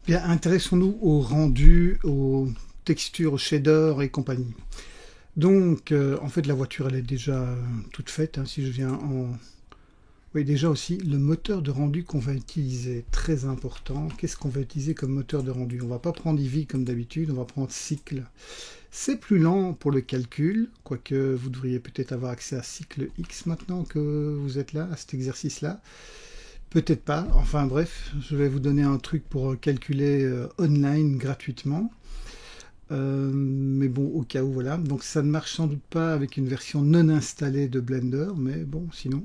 Bien, intéressons-nous au rendu, aux textures, aux shaders et compagnie. Donc, en fait, la voiture, elle est déjà toute faite. Hein, si je viens en... Oui, déjà aussi, le moteur de rendu qu'on va utiliser, très important. Qu'est-ce qu'on va utiliser comme moteur de rendu? On va pas prendre Eevee comme d'habitude, on va prendre Cycle. C'est plus lent pour le calcul, quoique vous devriez peut-être avoir accès à Cycle X maintenant que vous êtes là, à cet exercice-là. Peut-être pas, enfin bref, je vais vous donner un truc pour calculer online gratuitement. Mais bon, au cas où, voilà. Donc ça ne marche sans doute pas avec une version non installée de Blender, mais bon, sinon.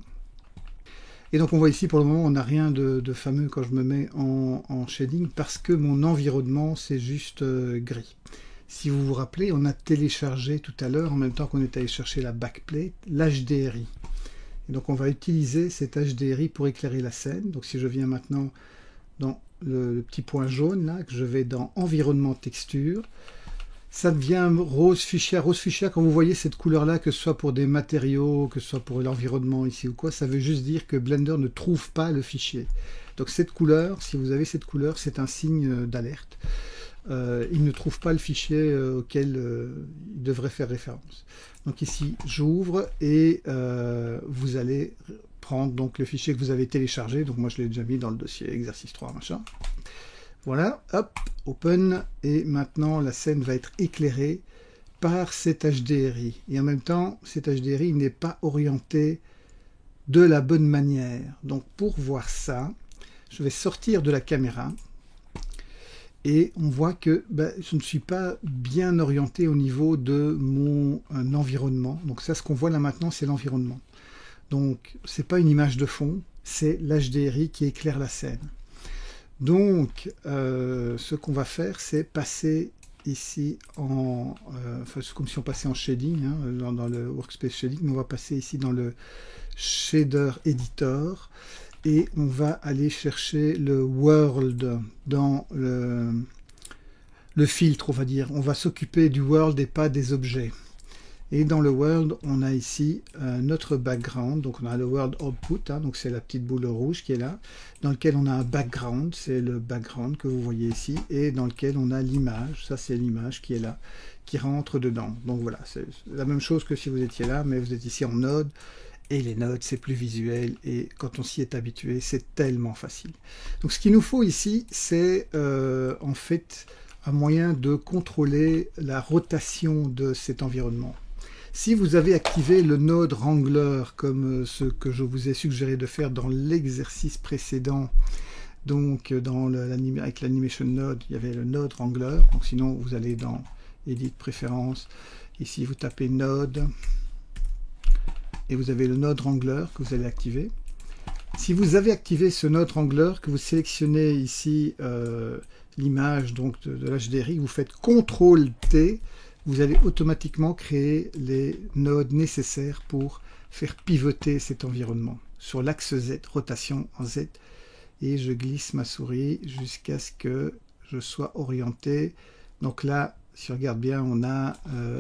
Et donc on voit ici, pour le moment, on n'a rien de fameux quand je me mets en shading, parce que mon environnement, c'est juste gris. Si vous vous rappelez, on a téléchargé tout à l'heure, en même temps qu'on est allé chercher la backplate, l'HDRI. Et donc on va utiliser cet HDRI pour éclairer la scène. Donc si je viens maintenant dans le petit point jaune, là, que je vais dans Environnement Texture, ça devient rose fuchsia. Rose fuchsia, quand vous voyez cette couleur-là, que ce soit pour des matériaux, que ce soit pour l'environnement ici ou quoi, ça veut juste dire que Blender ne trouve pas le fichier. Donc cette couleur, si vous avez cette couleur, c'est un signe d'alerte. Il ne trouve pas le fichier auquel il devrait faire référence. Donc ici, j'ouvre et vous allez prendre donc le fichier que vous avez téléchargé. Donc moi, je l'ai déjà mis dans le dossier exercice 3, machin. Voilà, hop, open, et maintenant la scène va être éclairée par cet HDRI. Et en même temps, cet HDRI n'est pas orienté de la bonne manière. Donc pour voir ça, je vais sortir de la caméra, et on voit que je ne suis pas bien orienté au niveau de mon environnement. Donc ça, ce qu'on voit là maintenant, c'est l'environnement. Donc c'est pas une image de fond, c'est l'HDRI qui éclaire la scène. Donc, ce qu'on va faire, c'est passer ici en... enfin, c'est comme si on passait en shading, hein, dans le Workspace Shading, mais on va passer ici dans le Shader Editor, et on va aller chercher le World dans le filtre, on va dire. On va s'occuper du World et pas des objets. Et dans le World, on a ici notre background. Donc on a le World Output, hein, donc c'est la petite boule rouge qui est là, dans lequel on a un background, c'est le background que vous voyez ici, et dans lequel on a l'image, ça c'est l'image qui est là, qui rentre dedans. Donc voilà, c'est la même chose que si vous étiez là, mais vous êtes ici en node, et les nodes c'est plus visuel, et quand on s'y est habitué, c'est tellement facile. Donc ce qu'il nous faut ici, c'est en fait un moyen de contrôler la rotation de cet environnement. Si vous avez activé le node Wrangler, comme ce que je vous ai suggéré de faire dans l'exercice précédent, donc avec l'Animation Node, il y avait le node Wrangler. Donc sinon, vous allez dans Edit Préférences, ici vous tapez Node, et vous avez le node Wrangler que vous allez activer. Si vous avez activé ce node Wrangler, que vous sélectionnez ici l'image donc de l'HDRI, vous faites CTRL-T, vous allez automatiquement créer les nodes nécessaires pour faire pivoter cet environnement sur l'axe Z, rotation en Z, et je glisse ma souris jusqu'à ce que je sois orienté. Donc là, si on regarde bien, on a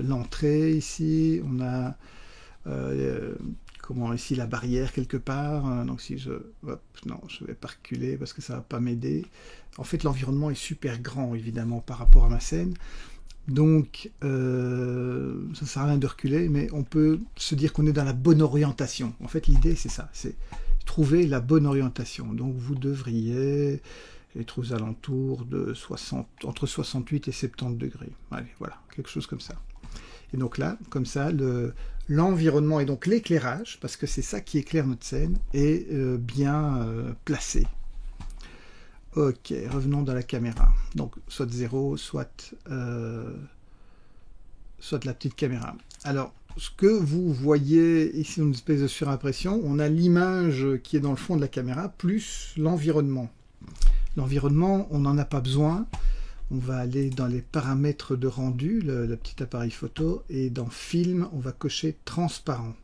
l'entrée ici, on a ici la barrière quelque part. Donc si je... Hop, non, je vais pas reculer parce que ça va pas m'aider. En fait, l'environnement est super grand, évidemment, par rapport à ma scène. Donc, ça ne sert à rien de reculer, mais on peut se dire qu'on est dans la bonne orientation. En fait, l'idée, c'est ça, c'est trouver la bonne orientation. Donc, vous devriez être aux alentours de entre 68 et 70 degrés. Allez, voilà, quelque chose comme ça. Et donc là, comme ça, l'environnement et donc l'éclairage, parce que c'est ça qui éclaire notre scène, est bien placé. Ok, revenons dans la caméra. Donc, soit 0, soit la petite caméra. Alors, ce que vous voyez ici, une espèce de surimpression, on a l'image qui est dans le fond de la caméra, plus l'environnement. L'environnement, on n'en a pas besoin. On va aller dans les paramètres de rendu, le petit appareil photo, et dans Film, on va cocher Transparent.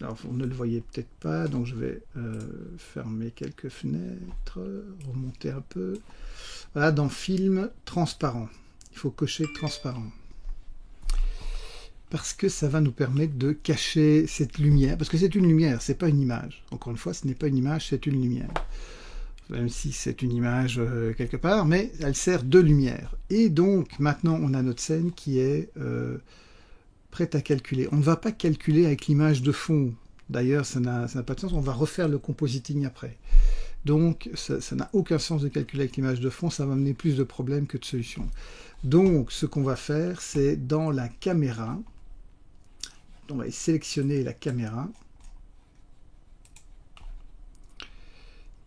Alors, vous ne le voyez peut-être pas, donc je vais fermer quelques fenêtres, remonter un peu. Voilà, dans Film, Transparent. Il faut cocher Transparent. Parce que ça va nous permettre de cacher cette lumière. Parce que c'est une lumière, c'est pas une image. Encore une fois, ce n'est pas une image, c'est une lumière. même si c'est une image quelque part, mais elle sert de lumière. Et donc, maintenant, on a notre scène qui est prête à calculer. On ne va pas calculer avec l'image de fond. D'ailleurs, ça n'a pas de sens. On va refaire le compositing après. Donc, ça n'a aucun sens de calculer avec l'image de fond. Ça va amener plus de problèmes que de solutions. Donc, ce qu'on va faire, c'est dans la caméra. On va sélectionner la caméra,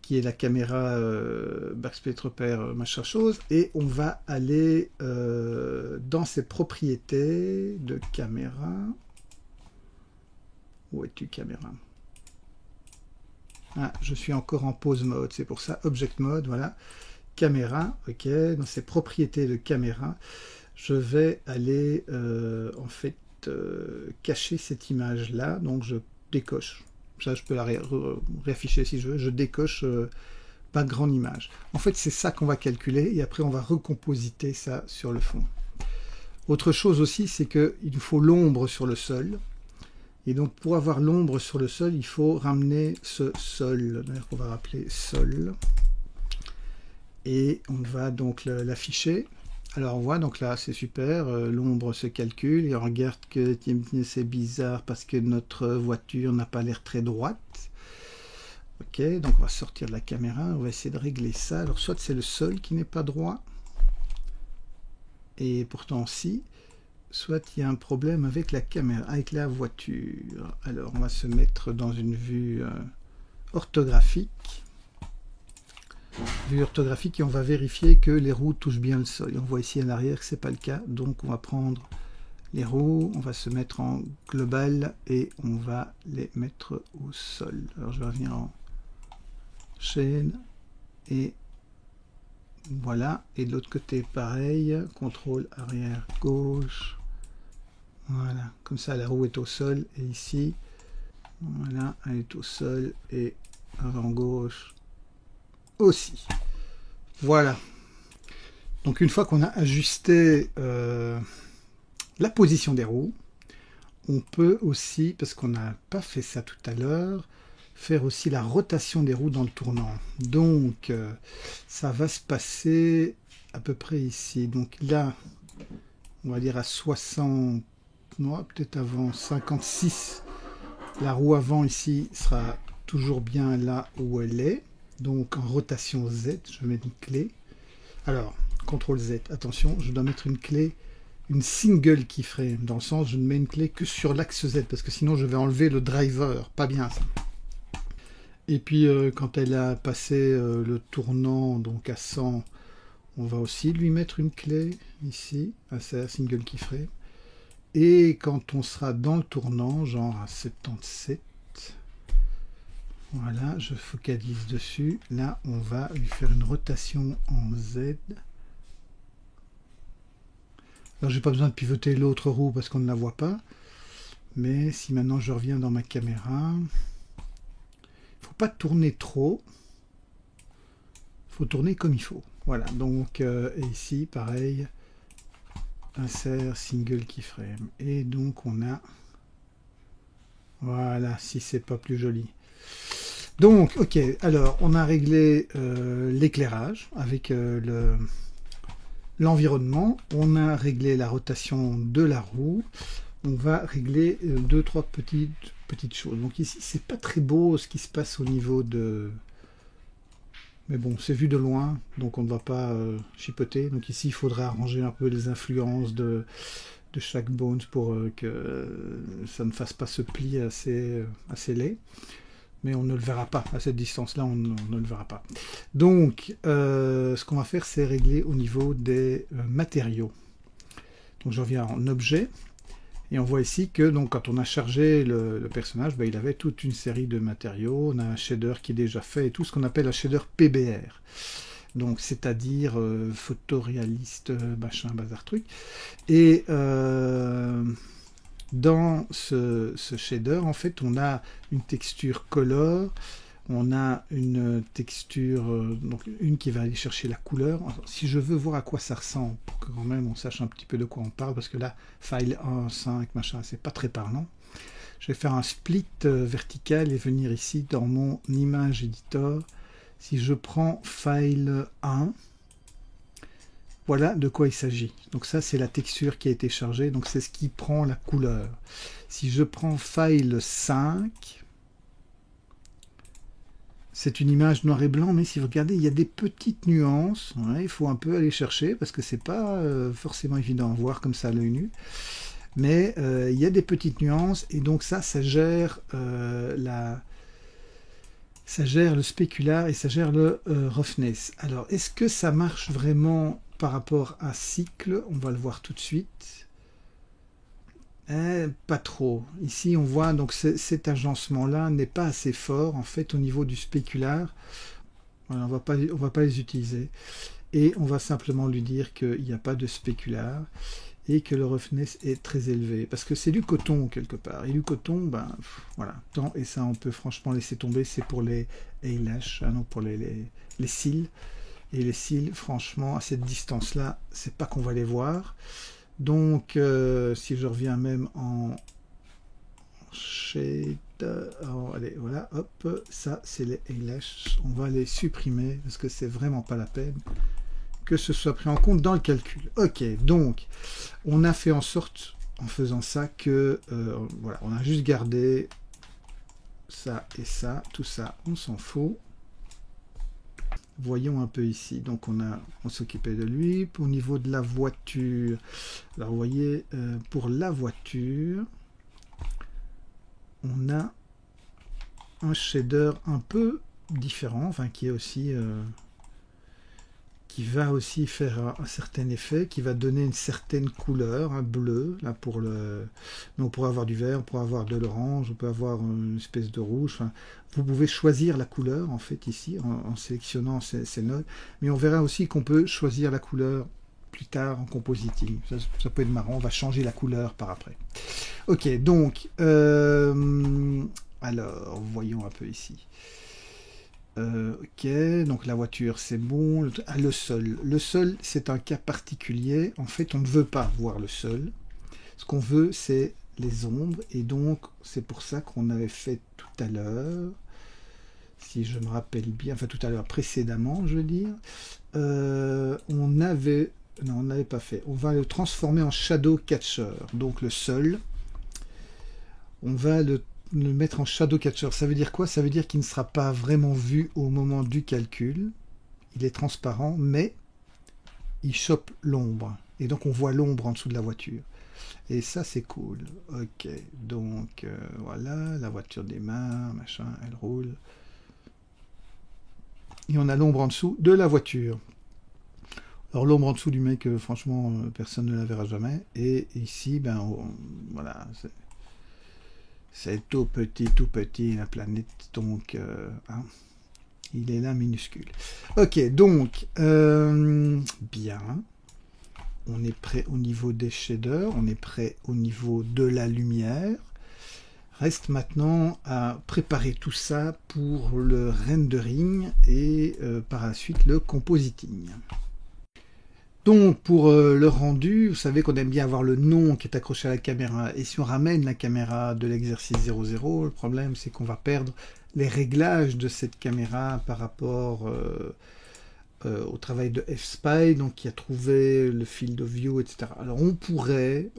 qui est la caméra backspace repère machin chose, et on va aller dans ses propriétés de caméra. Où es-tu, caméra? Ah, je suis encore en pause mode, c'est pour ça, object mode, voilà, caméra, ok, dans ses propriétés de caméra, je vais aller en fait cacher cette image là, donc je décoche. Ça, je peux la réafficher si je veux. Je décoche background image. En fait, c'est ça qu'on va calculer et après, on va recompositer ça sur le fond. Autre chose aussi, c'est qu'il nous faut l'ombre sur le sol. Et donc, pour avoir l'ombre sur le sol, il faut ramener ce sol, d'ailleurs qu'on va rappeler sol. Et on va donc l'afficher. Alors, on voit, donc là, c'est super, l'ombre se calcule, et on regarde que c'est bizarre parce que notre voiture n'a pas l'air très droite. Ok, donc on va sortir de la caméra, on va essayer de régler ça. Alors, soit c'est le sol qui n'est pas droit, et pourtant si, soit il y a un problème avec la caméra, avec la voiture. Alors, on va se mettre dans une vue orthographique. Vue orthographique, et on va vérifier que les roues touchent bien le sol. Et on voit ici à l'arrière que ce n'est pas le cas. Donc on va prendre les roues, on va se mettre en global et on va les mettre au sol. Alors je vais revenir en chaîne et voilà. Et de l'autre côté pareil, contrôle arrière gauche. Voilà, comme ça la roue est au sol. Et ici, voilà, elle est au sol et avant gauche aussi. Voilà. Donc une fois qu'on a ajusté la position des roues, on peut aussi, parce qu'on n'a pas fait ça tout à l'heure, faire aussi la rotation des roues dans le tournant. Donc ça va se passer à peu près ici. Donc là, on va dire à 60, non, peut-être avant 56. La roue avant ici sera toujours bien là où elle est. Donc en rotation Z, je vais mettre une clé. Alors, CTRL Z, attention, je dois mettre une clé, une single keyframe, dans le sens je ne mets une clé que sur l'axe Z, parce que sinon je vais enlever le driver, pas bien ça. Et puis quand elle a passé le tournant, donc à 100, on va aussi lui mettre une clé, ici, insert single keyframe. Et quand on sera dans le tournant, genre à 77, voilà, je focalise dessus. Là, on va lui faire une rotation en Z. Alors, j'ai pas besoin de pivoter l'autre roue parce qu'on ne la voit pas. Mais si maintenant je reviens dans ma caméra, il ne faut pas tourner trop. Il faut tourner comme il faut. Voilà, donc, et ici, pareil, insert single keyframe. Et donc, on a... Voilà, si c'est pas plus joli. Donc, ok, alors on a réglé l'éclairage avec l'environnement, on a réglé la rotation de la roue, on va régler deux, trois petites choses. Donc ici, c'est pas très beau ce qui se passe au niveau de... Mais bon, c'est vu de loin, donc on ne va pas chipoter. Donc ici, il faudra arranger un peu les influences de chaque bones pour que ça ne fasse pas ce pli assez laid. Mais on ne le verra pas, à cette distance-là, on ne le verra pas. Donc, ce qu'on va faire, c'est régler au niveau des matériaux. Donc, je reviens en objet, et on voit ici que donc, quand on a chargé le personnage, ben, il avait toute une série de matériaux. On a un shader qui est déjà fait, et tout ce qu'on appelle un shader PBR. Donc, c'est-à-dire photoréaliste, machin, bazar truc. Et... dans ce shader, en fait, on a une texture color, on a une texture, donc une qui va aller chercher la couleur. Si je veux voir à quoi ça ressemble, pour que quand même on sache un petit peu de quoi on parle, parce que là, file 1, 5, machin, c'est pas très parlant. Je vais faire un split vertical et venir ici dans mon image editor, Si je prends File 1, voilà de quoi il s'agit. Donc ça, c'est la texture qui a été chargée, donc c'est ce qui prend la couleur. Si je prends File 5, c'est une image noir et blanc, mais si vous regardez, il y a des petites nuances. Ouais, il faut un peu aller chercher, parce que c'est pas forcément évident à voir comme ça à l'œil nu. Mais il y a des petites nuances, et donc ça gère ça gère le spécular et ça gère le roughness. Alors, est-ce que ça marche vraiment par rapport à cycle? On va le voir tout de suite. Pas trop. Ici, on voit donc cet agencement-là n'est pas assez fort en fait au niveau du spécular. Voilà, on va pas les utiliser. Et on va simplement lui dire qu'il n'y a pas de spécular et que le roughness est très élevé. Parce que c'est du coton quelque part. Et du coton, ben voilà. Tant, et ça, on peut franchement laisser tomber. C'est pour les eyelashes, donc pour les cils. Et les cils, franchement, à cette distance-là, c'est pas qu'on va les voir. Donc, si je reviens même en shade, allez, voilà, hop, ça, c'est les eyelashes. On va les supprimer parce que c'est vraiment pas la peine que ce soit pris en compte dans le calcul. Ok, donc, on a fait en sorte, en faisant ça, que, voilà, on a juste gardé ça et ça, tout ça, on s'en fout. Voyons un peu ici. Donc on s'occupait de lui. Au niveau de la voiture, alors vous voyez, pour la voiture, on a un shader un peu différent, enfin qui est aussi qui va aussi faire un certain effet, qui va donner une certaine couleur, un bleu, là pour le... Donc on pourrait avoir du vert, on pourrait avoir de l'orange, on peut avoir une espèce de rouge, enfin, vous pouvez choisir la couleur en fait ici, en sélectionnant ces nodes, mais on verra aussi qu'on peut choisir la couleur plus tard en compositing, ça peut être marrant, on va changer la couleur par après. Ok, donc, alors, voyons un peu ici. Ok, donc la voiture c'est bon. Le sol. Le sol c'est un cas particulier. En fait, on ne veut pas voir le sol. Ce qu'on veut c'est les ombres. Et donc, c'est pour ça qu'on avait fait tout à l'heure. Si je me rappelle bien, enfin tout à l'heure précédemment, je veux dire. On avait... Non, on n'avait pas fait. On va le transformer en shadow catcher. Donc le sol. On va le mettre en shadow catcher. Ça veut dire quoi? Ça veut dire qu'il ne sera pas vraiment vu au moment du calcul. Il est transparent, mais il chope l'ombre. Et donc on voit l'ombre en dessous de la voiture. Et ça c'est cool. Ok, donc voilà, la voiture démarre, machin, elle roule. Et on a l'ombre en dessous de la voiture. Alors l'ombre en dessous du mec, franchement, personne ne la verra jamais. Et ici, ben voilà, c'est tout petit, la planète, donc hein, il est là minuscule. Ok, donc, bien, on est prêt au niveau des shaders, on est prêt au niveau de la lumière. Reste maintenant à préparer tout ça pour le rendering et par la suite le compositing. Donc pour le rendu, vous savez qu'on aime bien avoir le nom qui est accroché à la caméra. Et si on ramène la caméra de l'exercice 00, le problème c'est qu'on va perdre les réglages de cette caméra par rapport au travail de F-Spy, donc qui a trouvé le field of view, etc. Alors on pourrait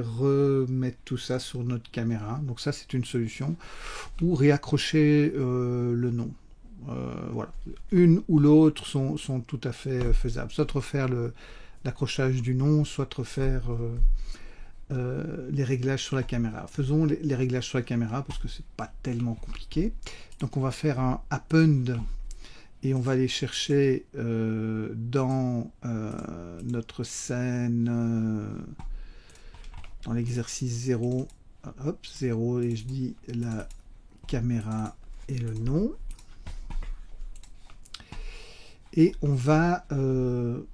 remettre tout ça sur notre caméra. Donc ça c'est une solution. Ou réaccrocher le nom. Voilà. Une ou l'autre sont tout à fait faisables. Soit refaire l'accrochage du nom, soit refaire les réglages sur la caméra. Faisons les réglages sur la caméra parce que c'est pas tellement compliqué. Donc on va faire un append et on va aller chercher dans notre scène, dans l'exercice 0, hop, 0, et je dis la caméra et le nom. Et on va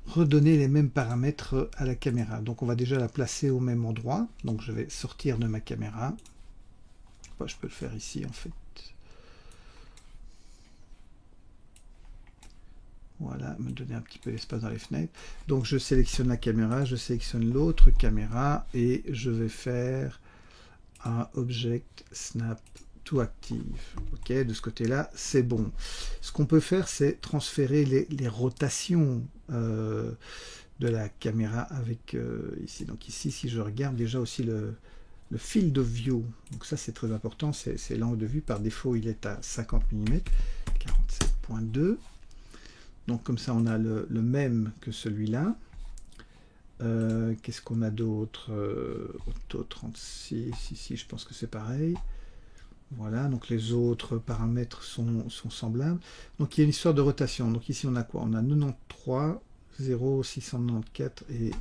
redonner les mêmes paramètres à la caméra. Donc on va déjà la placer au même endroit. Donc je vais sortir de ma caméra. Enfin, je peux le faire ici en fait. Voilà, me donner un petit peu d'espace dans les fenêtres. Donc je sélectionne la caméra, je sélectionne l'autre caméra et je vais faire un Object Snap to active. Ok, de ce côté-là, c'est bon. Ce qu'on peut faire, c'est transférer les rotations de la caméra avec ici. Donc ici, si je regarde déjà aussi le field of view, donc ça c'est très important, c'est l'angle de vue. Par défaut, il est à 50 mm, 47.2. Donc comme ça, on a le même que celui-là. Qu'est-ce qu'on a d'autre? Auto 36, ici je pense que c'est pareil. Voilà, donc les autres paramètres sont semblables. Donc il y a une histoire de rotation. Donc ici on a quoi? On a 93, 0, 694 et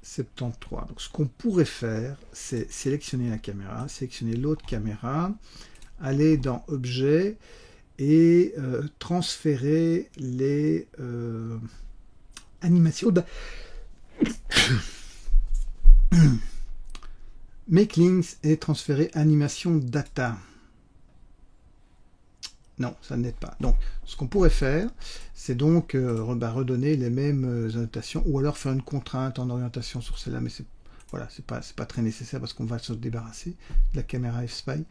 73. Donc ce qu'on pourrait faire, c'est sélectionner la caméra, sélectionner l'autre caméra, aller dans Objet et transférer les animations Make links et transférer animation data. Non, ça n'aide pas. Donc, ce qu'on pourrait faire, c'est donc redonner les mêmes annotations, ou alors faire une contrainte en orientation sur celle-là, mais voilà, c'est pas très nécessaire parce qu'on va se débarrasser de la caméra F-Spy.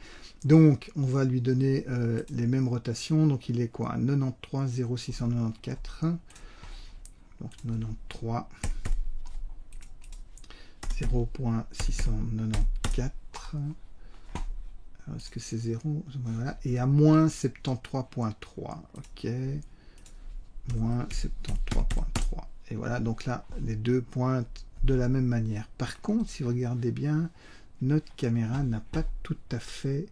Donc, on va lui donner les mêmes rotations. Donc, il est quoi? 93 0694. Donc, 93 0.694. Est-ce que c'est 0? Voilà. Et à moins 73.3. Ok. Moins 73.3. Et voilà, donc là, les deux pointent de la même manière. Par contre, si vous regardez bien, notre caméra n'a pas tout à fait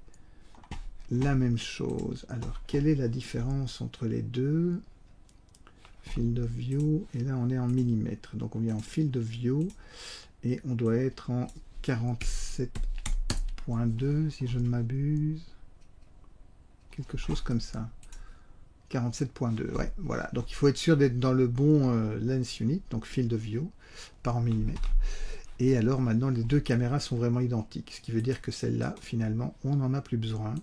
la même chose. Alors, quelle est la différence entre les deux? Field of view, et là on est en millimètres. Donc on vient en field of view, et on doit être en 47.2 si je ne m'abuse. Quelque chose comme ça. 47.2, ouais, voilà. Donc il faut être sûr d'être dans le bon lens unit, donc field of view, par en millimètres. Et alors maintenant les deux caméras sont vraiment identiques, ce qui veut dire que celle-là, finalement, on n'en a plus besoin.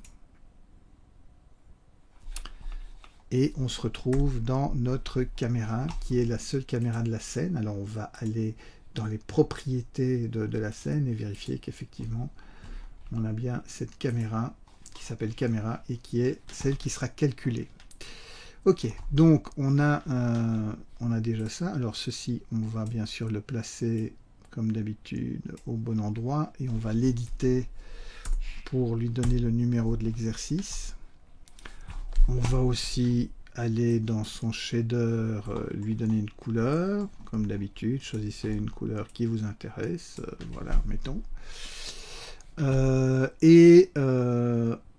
Et on se retrouve dans notre caméra, qui est la seule caméra de la scène. Alors on va aller dans les propriétés de la scène et vérifier qu'effectivement on a bien cette caméra qui s'appelle caméra et qui est celle qui sera calculée. Ok, donc on a déjà ça. Alors ceci, on va bien sûr le placer comme d'habitude au bon endroit et on va l'éditer pour lui donner le numéro de l'exercice. On va aussi aller dans son shader, lui donner une couleur, comme d'habitude. Choisissez une couleur qui vous intéresse. Voilà, mettons.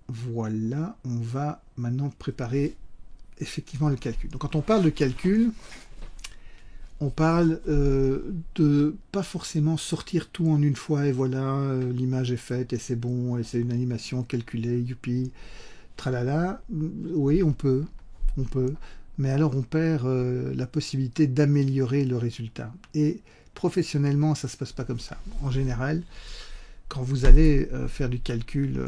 Voilà, on va maintenant préparer effectivement le calcul. Donc quand on parle de calcul, on parle de pas forcément sortir tout en une fois et voilà, l'image est faite et c'est bon, et c'est une animation calculée, youpi. Tralala, oui, on peut, mais alors on perd la possibilité d'améliorer le résultat. Et professionnellement, ça se passe pas comme ça. En général, quand vous allez faire du calcul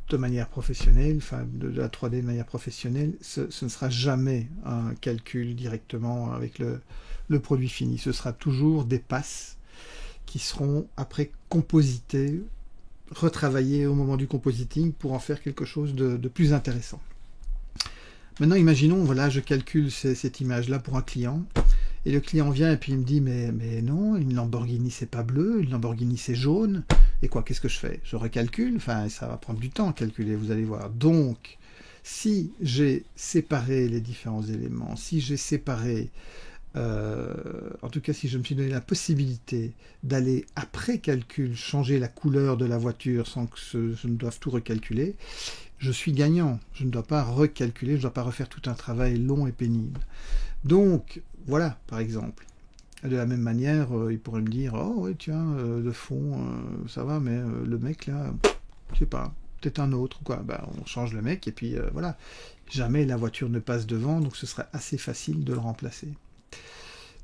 de manière professionnelle, enfin de la 3D de manière professionnelle, ce ne sera jamais un calcul directement avec le produit fini. Ce sera toujours des passes qui seront après compositées, retravailler au moment du compositing pour en faire quelque chose de plus intéressant. Maintenant, imaginons, voilà, je calcule cette image-là pour un client, et le client vient et puis il me dit, mais non, une Lamborghini c'est pas bleu, une Lamborghini c'est jaune, et quoi, qu'est-ce que je fais? Je recalcule, enfin, ça va prendre du temps à calculer, vous allez voir. Donc, si j'ai séparé les différents éléments, si j'ai séparé en tout cas si je me suis donné la possibilité d'aller après calcul changer la couleur de la voiture sans que je ne doive tout recalculer, je suis gagnant. Je ne dois pas recalculer, je ne dois pas refaire tout un travail long et pénible. Donc voilà, par exemple, de la même manière, il pourrait me dire, oh oui tiens, le fond ça va, mais le mec là, je sais pas, peut-être un autre, quoi. Ben, on change le mec et puis voilà, jamais la voiture ne passe devant, donc ce serait assez facile de le remplacer.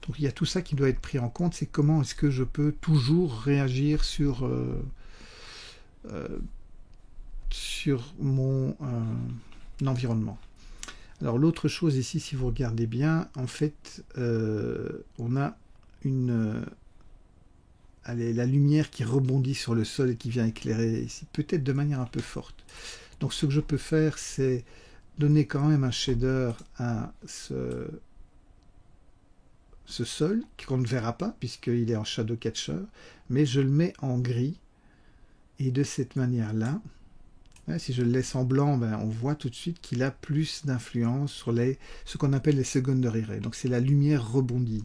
Donc il y a tout ça qui doit être pris en compte, c'est comment est-ce que je peux toujours réagir sur mon environnement. Alors l'autre chose ici, si vous regardez bien, en fait, on a une allez, la lumière qui rebondit sur le sol et qui vient éclairer ici, peut-être de manière un peu forte. Donc ce que je peux faire, c'est donner quand même un shader à ce sol, qu'on ne verra pas, puisqu'il est en shadow catcher, mais je le mets en gris, et de cette manière-là, si je le laisse en blanc, ben, on voit tout de suite qu'il a plus d'influence sur ce qu'on appelle les secondary rays. Donc c'est la lumière rebondie.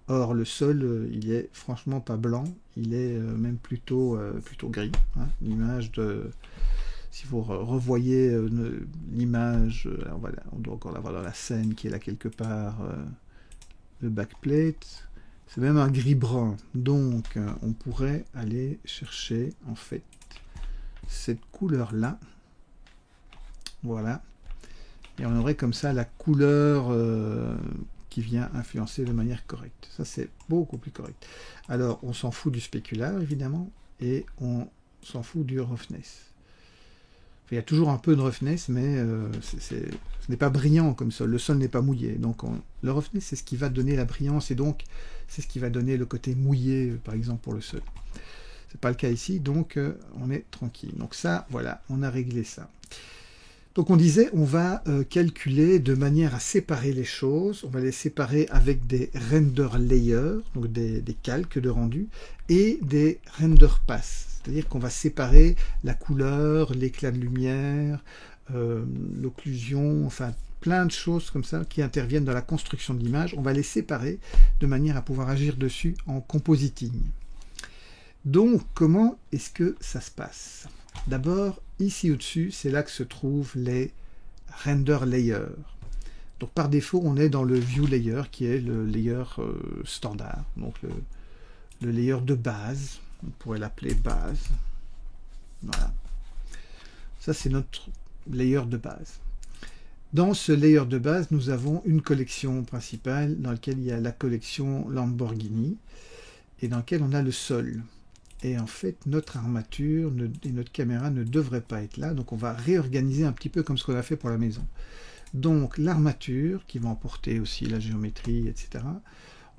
Or le sol, il est franchement pas blanc, il est même plutôt gris. Hein. L'image de... Si vous revoyez l'image, on doit encore l'avoir dans la scène qui est là quelque part, le backplate, c'est même un gris-brun. Donc on pourrait aller chercher en fait cette couleur-là. Voilà. Et on aurait comme ça la couleur qui vient influencer de manière correcte. Ça, c'est beaucoup plus correct. Alors, on s'en fout du spécular, évidemment, et on s'en fout du roughness. Il y a toujours un peu de roughness, mais ce n'est pas brillant comme sol. Le sol n'est pas mouillé. Donc, le roughness, c'est ce qui va donner la brillance, et donc, c'est ce qui va donner le côté mouillé, par exemple, pour le sol. C'est pas le cas ici, donc on est tranquille. Donc ça, voilà, on a réglé ça. Donc on disait, on va calculer de manière à séparer les choses. On va les séparer avec des render layers, donc des calques de rendu, et des render pass. C'est-à-dire qu'on va séparer la couleur, l'éclat de lumière, l'occlusion, enfin plein de choses comme ça qui interviennent dans la construction de l'image. On va les séparer de manière à pouvoir agir dessus en compositing. Donc, comment est-ce que ça se passe? D'abord, ici au-dessus, c'est là que se trouvent les render layers. Donc, par défaut, on est dans le view layer, qui est le layer standard. Donc, le layer de base. On pourrait l'appeler base. Voilà. Ça, c'est notre layer de base. Dans ce layer de base, nous avons une collection principale dans laquelle il y a la collection Lamborghini et dans laquelle on a le sol. Et en fait, notre armature et notre caméra ne devraient pas être là. Donc on va réorganiser un petit peu comme ce qu'on a fait pour la maison. Donc l'armature, qui va emporter aussi la géométrie, etc.,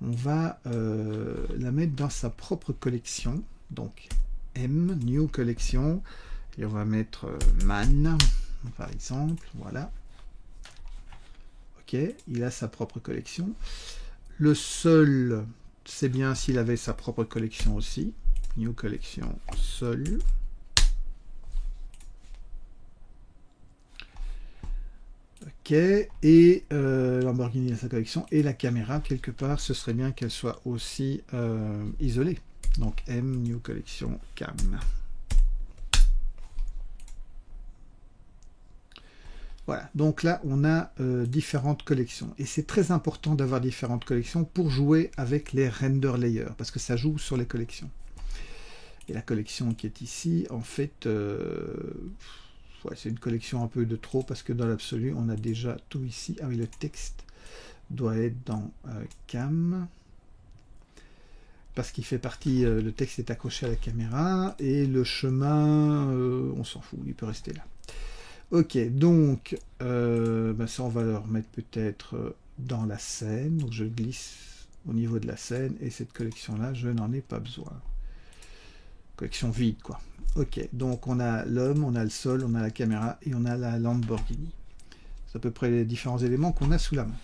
on va la mettre dans sa propre collection. Donc M, New Collection, et on va mettre Man, par exemple. Voilà. Ok, il a sa propre collection. Le sol, c'est bien s'il avait sa propre collection aussi. New Collection Sol. Ok, et Lamborghini a sa collection, et la caméra, quelque part, ce serait bien qu'elle soit aussi isolée. Donc M, New Collection Cam. Voilà, donc là, on a différentes collections. Et c'est très important d'avoir différentes collections pour jouer avec les render layers, parce que ça joue sur les collections. Et la collection qui est ici, en fait, ouais, c'est une collection un peu de trop, parce que dans l'absolu, on a déjà tout ici. Ah oui, le texte doit être dans Cam, parce qu'il fait partie, le texte est accroché à la caméra, et le chemin, on s'en fout, il peut rester là. Ok, donc, bah ça, on va le remettre peut-être dans la scène. Donc, je glisse au niveau de la scène, et cette collection-là, je n'en ai pas besoin. Collection vide, quoi. Ok, donc on a l'homme, on a le sol, on a la caméra et on a la Lamborghini. C'est à peu près les différents éléments qu'on a sous la main.